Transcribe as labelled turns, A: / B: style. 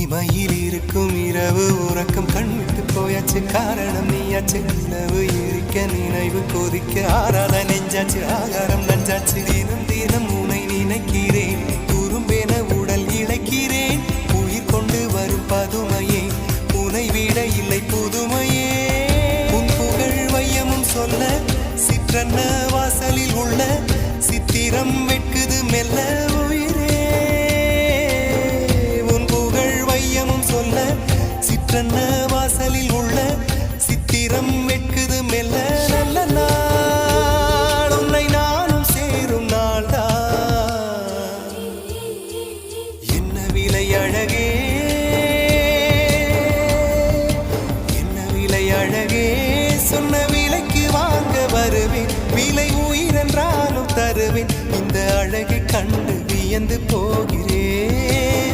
A: இமையில் இருக்கும் இரவு உறக்கம் கண்விட்டு போயாச்சு காரணம் நீயாச்சு நிலவு எரிக்க நினைவு கொதிக்க ஆறாத நெஞ்சாச்சு ஆகாரம் நஞ்சாச்சு தினம் தினம் உனை நினைக்கிறேன் குறும்பென உடல் இழைக்கிறேன் உயிர் கொண்டு வரும் பதுமையே உனை விட இல்லை புதுமையே உன் புகழ் வையமும் சொல்ல சிற்றன்ன வாசலில் உள்ள சித்திரம் வெட்குது மெல்ல உயிரே உன் புகழ் வையமும் சொல்ல சிற்றன்ன வாசலில் உள்ள சித்திரம் வெட்குது மெல்ல நல்ல நாள் உன்னை நானும் சேரும் நாள்தான் என்ன விலை அழகே என்ன விலை அழகே சொன்ன விலைக்கு வாங்க வருவேன் விலை உயிரென்றாலும் தருவேன் இந்த அழகை கண்டு வியந்து போகிறேன்